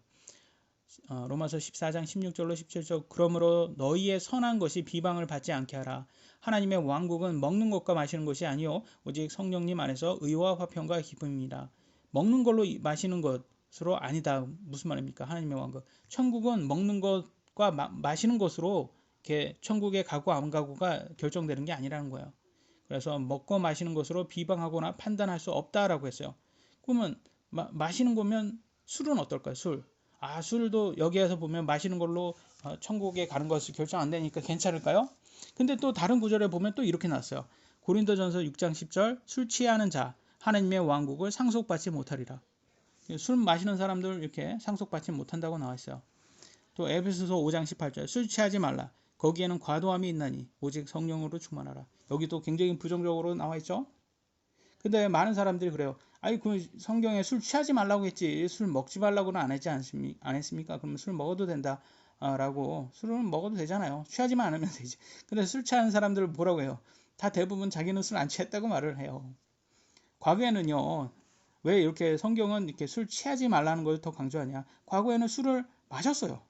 로마서 14장 16절로 17절 그러므로 너희의 선한 것이 비방을 받지 않게 하라. 하나님의 왕국은 먹는 것과 마시는 것이 아니요 오직 성령님 안에서 의와 화평과 기쁨입니다. 먹는 걸로 마시는 것으로 아니다. 무슨 말입니까? 하나님의 왕국. 천국은 먹는 것과 마시는 것으로 이렇게 천국에 가고 안 가고가 결정되는 게 아니라는 거예요. 그래서 먹고 마시는 것으로 비방하거나 판단할 수 없다라고 했어요. 그러면 마시는 거면 술은 어떨까요? 술도 여기에서 보면 마시는 걸로 천국에 가는 것을 결정 안 되니까 괜찮을까요? 근데 또 다른 구절에 보면 또 이렇게 나왔어요. 고린도전서 6장 10절 술 취하는 자 하나님의 왕국을 상속받지 못하리라. 술 마시는 사람들 이렇게 상속받지 못한다고 나와 있어요. 또 에베소서 5장 18절 술 취하지 말라. 거기에는 과도함이 있나니 오직 성령으로 충만하라. 여기도 굉장히 부정적으로 나와 있죠. 근데 많은 사람들이 그래요. 아니 그 성경에 술 취하지 말라고 했지 술 먹지 말라고는 안 했습니까? 그러면 술 먹어도 된다. 라고 술은 먹어도 되잖아요. 취하지만 않으면 되지. 근데 술 취하는 사람들 뭐라고 해요? 다 대부분 자기는 술 안 취했다고 말을 해요. 과거에는요. 왜 이렇게 성경은 이렇게 술 취하지 말라는 걸 더 강조하냐? 과거에는 술을 마셨어요.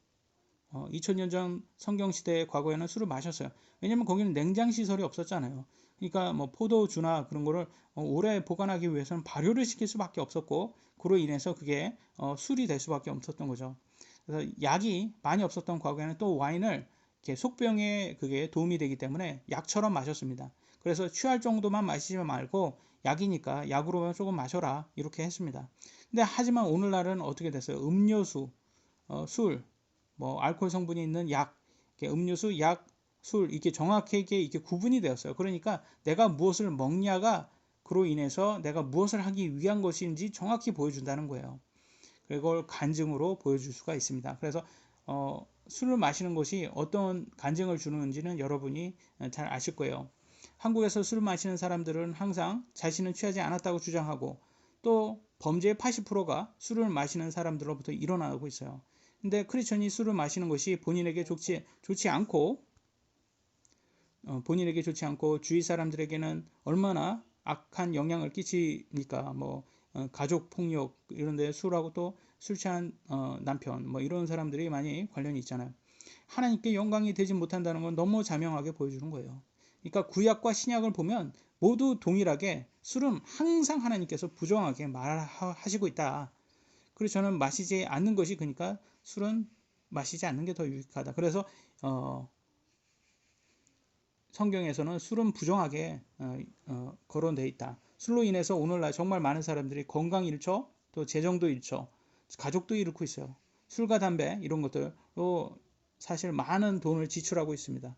2000년 전 성경 시대의 과거에는 술을 마셨어요. 왜냐면 거기는 냉장 시설이 없었잖아요. 그러니까 뭐 포도주나 그런 거를 오래 보관하기 위해서는 발효를 시킬 수밖에 없었고 그로 인해서 그게 술이 될 수밖에 없었던 거죠. 그래서 약이 많이 없었던 과거에는 또 와인을 이렇게 속병에 그게 도움이 되기 때문에 약처럼 마셨습니다. 그래서 취할 정도만 마시지 말고 약이니까 약으로 조금 마셔라 이렇게 했습니다. 근데 하지만 오늘날은 어떻게 됐어요? 음료수, 술, 뭐 알코올 성분이 있는 약, 음료수, 약, 술 이렇게 정확하게 이렇게 구분이 되었어요. 그러니까 내가 무엇을 먹냐가 그로 인해서 내가 무엇을 하기 위한 것인지 정확히 보여준다는 거예요. 그걸 간증으로 보여줄 수가 있습니다. 그래서 술을 마시는 것이 어떤 간증을 주는지는 여러분이 잘 아실 거예요. 한국에서 술을 마시는 사람들은 항상 자신은 취하지 않았다고 주장하고 또 범죄의 80%가 술을 마시는 사람들로부터 일어나고 있어요. 근데 크리스천이 술을 마시는 것이 본인에게 좋지 않고 주위 사람들에게는 얼마나 악한 영향을 끼치니까 뭐 가족 폭력 이런 데 술하고 또 술 취한 남편 뭐 이런 사람들이 많이 관련이 있잖아요. 하나님께 영광이 되지 못한다는 건 너무 자명하게 보여주는 거예요. 그러니까 구약과 신약을 보면 모두 동일하게 술은 항상 하나님께서 부정하게 말하시고 있다. 그래서 저는 마시지 않는 것이 그러니까 술은 마시지 않는 게 더 유익하다. 그래서 성경에서는 술은 부정하게 거론되어 있다. 술로 인해서 오늘날 정말 많은 사람들이 건강 잃죠, 또 재정도 잃죠, 가족도 잃고 있어요. 술과 담배 이런 것들로 사실 많은 돈을 지출하고 있습니다.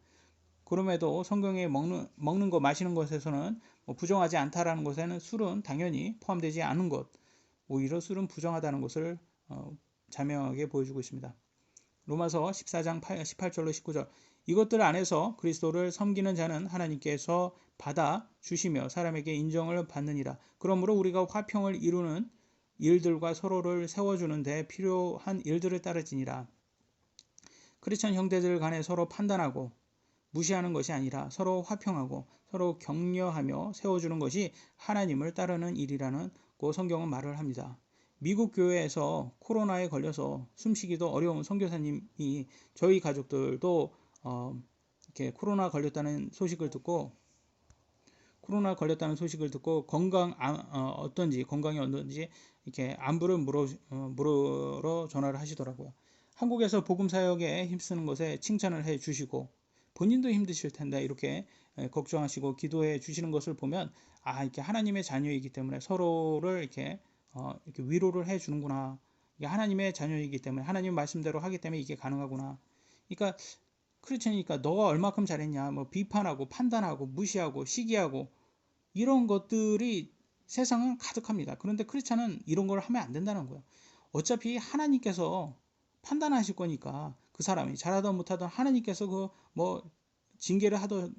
그럼에도 성경에 먹는 거 마시는 것에서는 뭐 부정하지 않다라는 것에는 술은 당연히 포함되지 않은 것, 오히려 술은 부정하다는 것을 자명하게 보여주고 있습니다. 로마서 14장 18절로 19절 이것들 안에서 그리스도를 섬기는 자는 하나님께서 받아 주시며 사람에게 인정을 받느니라. 그러므로 우리가 화평을 이루는 일들과 서로를 세워주는 데 필요한 일들을 따르지니라. 크리스천 형제들 간에 서로 판단하고 무시하는 것이 아니라 서로 화평하고 서로 격려하며 세워주는 것이 하나님을 따르는 일이라는 고 성경은 말을 합니다. 미국 교회에서 코로나에 걸려서 숨쉬기도 어려운 선교사님이 저희 가족들도 이렇게 코로나 걸렸다는 소식을 듣고 건강이 어떤지 이렇게 안부를 물으러 전화를 하시더라고요. 한국에서 복음 사역에 힘쓰는 것에 칭찬을 해 주시고 본인도 힘드실 텐데 이렇게 걱정하시고 기도해 주시는 것을 보면 이렇게 하나님의 자녀이기 때문에 서로를 이렇게 위로를 해 주는구나. 이게 하나님의 자녀이기 때문에 하나님 말씀대로 하기 때문에 이게 가능하구나. 그러니까 크리스천이니까 너가 얼마큼 잘했냐, 뭐 비판하고 판단하고 무시하고 시기하고 이런 것들이 세상은 가득합니다. 그런데 크리스찬은 이런 걸 하면 안 된다는 거예요. 어차피 하나님께서 판단하실 거니까 그 사람이 잘하든 못하든 하나님께서 그 뭐 징계를 하던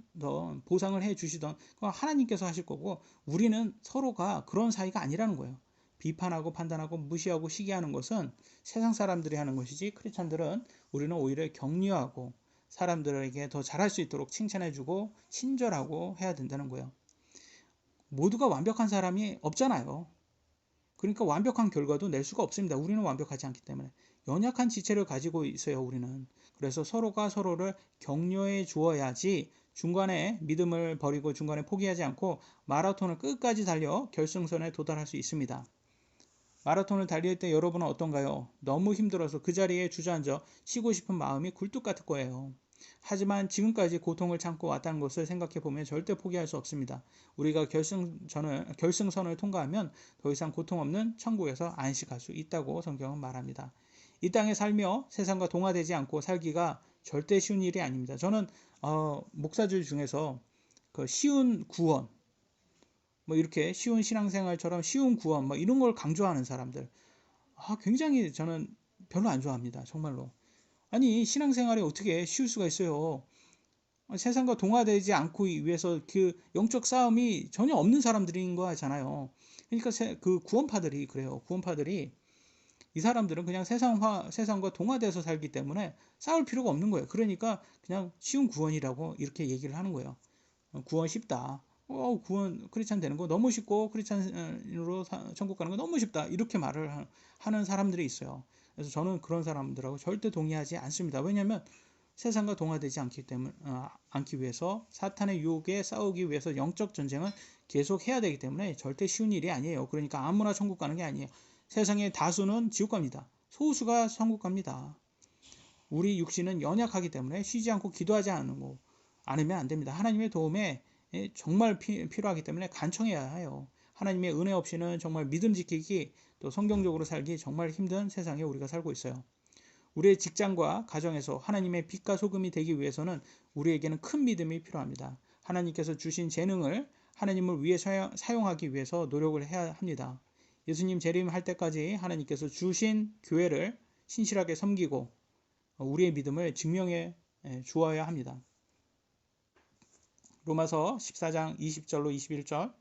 보상을 해 주시던 그건 하나님께서 하실 거고 우리는 서로가 그런 사이가 아니라는 거예요. 비판하고 판단하고 무시하고 시기하는 것은 세상 사람들이 하는 것이지 크리스찬들은 우리는 오히려 격려하고 사람들에게 더 잘할 수 있도록 칭찬해주고 친절하고 해야 된다는 거예요. 모두가 완벽한 사람이 없잖아요. 그러니까 완벽한 결과도 낼 수가 없습니다. 우리는 완벽하지 않기 때문에. 연약한 지체를 가지고 있어요, 우리는. 그래서 서로가 서로를 격려해 주어야지 중간에 믿음을 버리고 중간에 포기하지 않고 마라톤을 끝까지 달려 결승선에 도달할 수 있습니다. 마라톤을 달릴 때 여러분은 어떤가요? 너무 힘들어서 그 자리에 주저앉아 쉬고 싶은 마음이 굴뚝 같을 거예요. 하지만 지금까지 고통을 참고 왔다는 것을 생각해 보면 절대 포기할 수 없습니다. 우리가 결승선을 통과하면 더 이상 고통 없는 천국에서 안식할 수 있다고 성경은 말합니다. 이 땅에 살며 세상과 동화되지 않고 살기가 절대 쉬운 일이 아닙니다. 저는 목사들 중에서 그 쉬운 구원, 뭐 이렇게 쉬운 신앙생활처럼 쉬운 구원, 뭐 이런 걸 강조하는 사람들, 굉장히 저는 별로 안 좋아합니다. 정말로. 아니 신앙생활이 어떻게 쉬울 수가 있어요. 세상과 동화되지 않고 위해서 그 영적 싸움이 전혀 없는 사람들인 거잖아요. 그러니까 그 구원파들이 그래요. 구원파들이 이 사람들은 그냥 세상과 동화돼서 살기 때문에 싸울 필요가 없는 거예요. 그러니까 그냥 쉬운 구원이라고 이렇게 얘기를 하는 거예요. 구원 쉽다. 구원 크리스찬 되는 거 너무 쉽고 크리스찬으로 천국 가는 거 너무 쉽다. 이렇게 말을 하는 사람들이 있어요. 그래서 저는 그런 사람들하고 절대 동의하지 않습니다. 왜냐하면 세상과 동화되지 않기 위해서 사탄의 유혹에 싸우기 위해서 영적 전쟁을 계속 해야 되기 때문에 절대 쉬운 일이 아니에요. 그러니까 아무나 천국 가는 게 아니에요. 세상의 다수는 지옥 갑니다. 소수가 천국 갑니다. 우리 육신은 연약하기 때문에 쉬지 않고 기도하지 않으면 안 됩니다. 하나님의 도움에 정말 필요하기 때문에 간청해야 해요. 하나님의 은혜 없이는 정말 믿음 지키기 또 성경적으로 살기 정말 힘든 세상에 우리가 살고 있어요. 우리의 직장과 가정에서 하나님의 빛과 소금이 되기 위해서는 우리에게는 큰 믿음이 필요합니다. 하나님께서 주신 재능을 하나님을 위해 사용하기 위해서 노력을 해야 합니다. 예수님 재림할 때까지 하나님께서 주신 교회를 신실하게 섬기고 우리의 믿음을 증명해 주어야 합니다. 로마서 14장 20절로 21절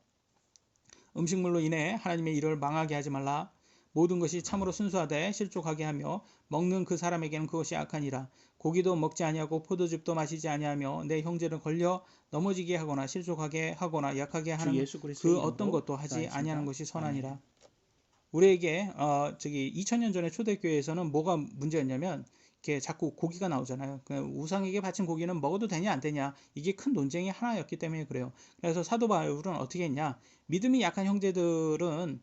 음식물로 인해 하나님의 일을 망하게 하지 말라. 모든 것이 참으로 순수하되 실족하게 하며 먹는 그 사람에게는 그것이 악하니라. 고기도 먹지 아니하고 포도즙도 마시지 아니하며 내 형제를 걸려 넘어지게 하거나 실족하게 하거나 약하게 하는 그 어떤 것도 하지 아니하는 것이 선하니라. 우리에게 2000년 전에 초대교회에서는 뭐가 문제였냐면 이렇게 자꾸 고기가 나오잖아요. 우상에게 바친 고기는 먹어도 되냐 안 되냐 이게 큰 논쟁이 하나였기 때문에 그래요. 그래서 사도 바울은 어떻게 했냐? 믿음이 약한 형제들은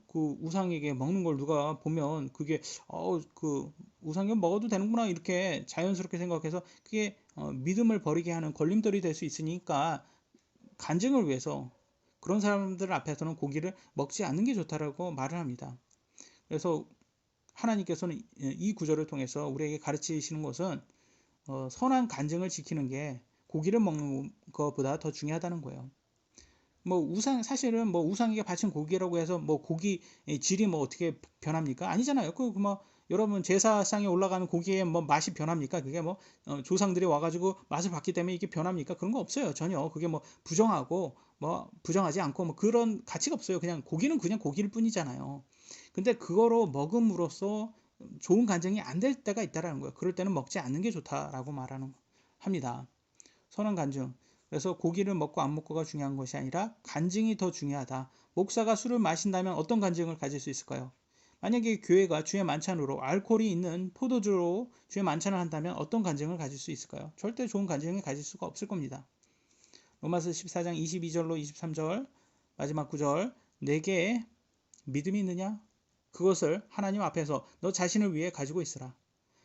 그 우상에게 먹는 걸 누가 보면 그게 그 우상에 먹어도 되는구나 이렇게 자연스럽게 생각해서 그게 믿음을 버리게 하는 걸림돌이 될 수 있으니까 간증을 위해서 그런 사람들 앞에서는 고기를 먹지 않는 게 좋다라고 말을 합니다. 그래서 하나님께서는 이 구절을 통해서 우리에게 가르치시는 것은 선한 간증을 지키는 게 고기를 먹는 것보다 더 중요하다는 거예요. 사실은 우상에게 바친 고기라고 해서 고기 질이 어떻게 변합니까? 아니잖아요. 여러분 제사상에 올라가는 고기의 맛이 변합니까? 그게 조상들이 와가지고 맛을 봤기 때문에 이게 변합니까? 그런 거 없어요. 전혀. 그게 부정하고 부정하지 않고 그런 가치가 없어요. 그냥 고기는 그냥 고기일 뿐이잖아요. 근데 그거로 먹음으로써 좋은 간증이 안 될 때가 있다라는 거예요. 그럴 때는 먹지 않는 게 좋다라고 합니다. 선한 간증. 그래서 고기를 먹고 안 먹고가 중요한 것이 아니라 간증이 더 중요하다. 목사가 술을 마신다면 어떤 간증을 가질 수 있을까요? 만약에 교회가 주의 만찬으로 알코올이 있는 포도주로 주의 만찬을 한다면 어떤 간증을 가질 수 있을까요? 절대 좋은 간증을 가질 수가 없을 겁니다. 로마서 14장 22절로 23절 마지막 구절 내게 믿음이 있느냐? 그것을 하나님 앞에서 너 자신을 위해 가지고 있으라.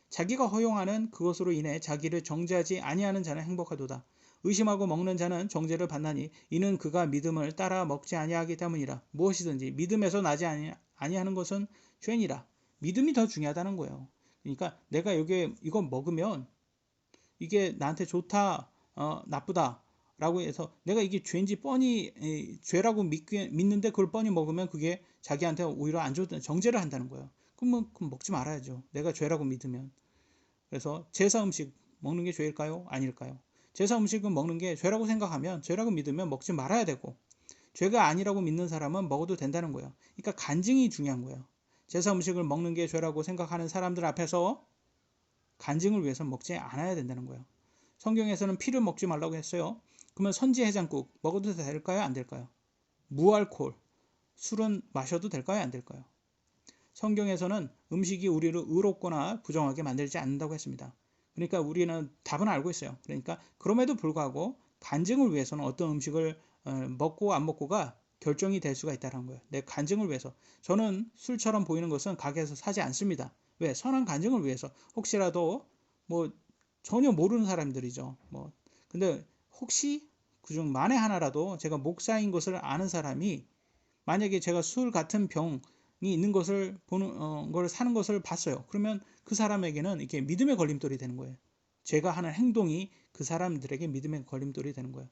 자기가 허용하는 그것으로 인해 자기를 정죄하지 아니하는 자는 행복하도다. 의심하고 먹는 자는 정죄를 받나니 이는 그가 믿음을 따라 먹지 아니하기 때문이라. 무엇이든지 믿음에서 나지 아니하는 것은 죄니라. 믿음이 더 중요하다는 거예요. 그러니까 내가 이거 먹으면 이게 나한테 좋다, 나쁘다 라고 해서 내가 이게 죄인지 뻔히 죄라고 믿는데 그걸 뻔히 먹으면 그게 자기한테 오히려 안 좋다 정죄를 한다는 거예요. 그럼 먹지 말아야죠. 내가 죄라고 믿으면. 그래서 제사 음식 먹는 게 죄일까요? 아닐까요? 제사 음식은 먹는 게 죄라고 생각하면, 죄라고 믿으면 먹지 말아야 되고, 죄가 아니라고 믿는 사람은 먹어도 된다는 거예요. 그러니까 간증이 중요한 거예요. 제사 음식을 먹는 게 죄라고 생각하는 사람들 앞에서 간증을 위해서 먹지 않아야 된다는 거예요. 성경에서는 피를 먹지 말라고 했어요. 그러면 선지 해장국 먹어도 될까요? 안 될까요? 무알콜 술은 마셔도 될까요? 안 될까요? 성경에서는 음식이 우리를 의롭거나 부정하게 만들지 않는다고 했습니다. 그러니까 우리는 답은 알고 있어요. 그러니까 그럼에도 불구하고 간증을 위해서는 어떤 음식을 먹고 안 먹고가 결정이 될 수가 있다는 거예요. 내 간증을 위해서. 저는 술처럼 보이는 것은 가게에서 사지 않습니다. 왜? 선한 간증을 위해서. 혹시라도 뭐 전혀 모르는 사람들이죠. 근데 혹시 그중 만에 하나라도 제가 목사인 것을 아는 사람이 만약에 제가 술 같은 병이 있는 것을 보는 걸 사는 것을 봤어요. 그러면 그 사람에게는 이렇게 믿음의 걸림돌이 되는 거예요. 제가 하는 행동이 그 사람들에게 믿음의 걸림돌이 되는 거예요.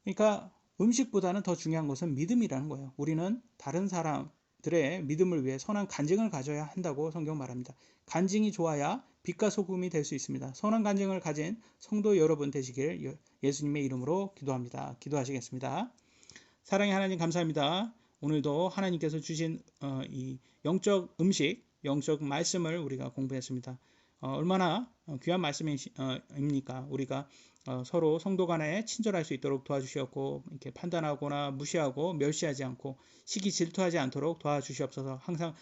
그러니까 음식보다는 더 중요한 것은 믿음이라는 거예요. 우리는 다른 사람들의 믿음을 위해 선한 간증을 가져야 한다고 성경 말합니다. 간증이 좋아야 빛과 소금이 될 수 있습니다. 선한 간증을 가진 성도 여러분 되시길 예수님의 이름으로 기도합니다. 기도하시겠습니다. 사랑의 하나님 감사합니다. 오늘도 하나님께서 주신 이 영적 음식, 영적 말씀을 우리가 공부했습니다. 얼마나 귀한 말씀입니까? 우리가 서로 성도 간에 친절할 수 있도록 도와주셨고, 이렇게 판단하거나 무시하고 멸시하지 않고 시기 질투하지 않도록 도와주시옵소서. 항상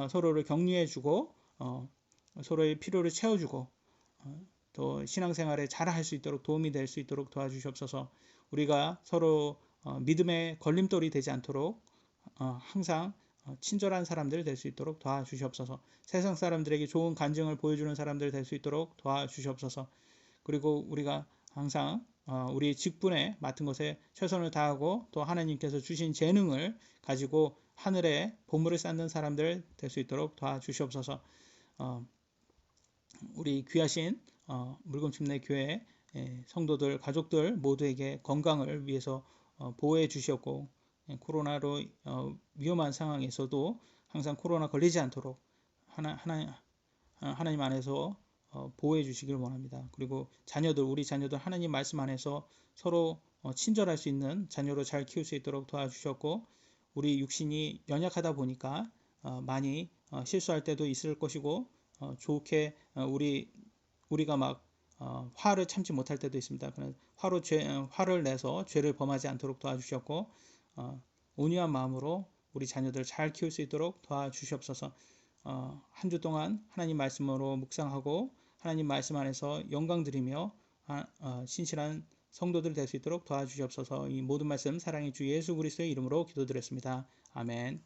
서로를 격려해주고 서로의 필요를 채워주고 또 신앙생활에 잘할 수 있도록 도움이 될 수 있도록 도와주시옵소서. 우리가 서로 믿음의 걸림돌이 되지 않도록 항상 친절한 사람들 될 수 있도록 도와주시옵소서. 세상 사람들에게 좋은 간증을 보여주는 사람들 될 수 있도록 도와주시옵소서. 그리고 우리가 항상 우리 직분에 맡은 것에 최선을 다하고 또 하나님께서 주신 재능을 가지고 하늘에 보물을 쌓는 사람들 될 수 있도록 도와주시옵소서. 우리 귀하신 물금침내 교회 성도들, 가족들 모두에게 건강을 위해서 보호해 주셨고, 코로나로 위험한 상황에서도 항상 코로나 걸리지 않도록 하나님 안에서 보호해 주시길 원합니다. 그리고 우리 자녀들 하나님 말씀 안에서 서로 친절할 수 있는 자녀로 잘 키울 수 있도록 도와주셨고, 우리 육신이 연약하다 보니까 많이 실수할 때도 있을 것이고, 좋게 우리가 막 화를 참지 못할 때도 있습니다. 화를 내서 죄를 범하지 않도록 도와주셨고, 온유한 마음으로 우리 자녀들 잘 키울 수 있도록 도와주시옵소서. 한 주 동안 하나님 말씀으로 묵상하고 하나님 말씀 안에서 영광 드리며 신실한 성도들 될 수 있도록 도와주시옵소서. 이 모든 말씀 사랑의 주 예수 그리스도의 이름으로 기도드렸습니다. 아멘.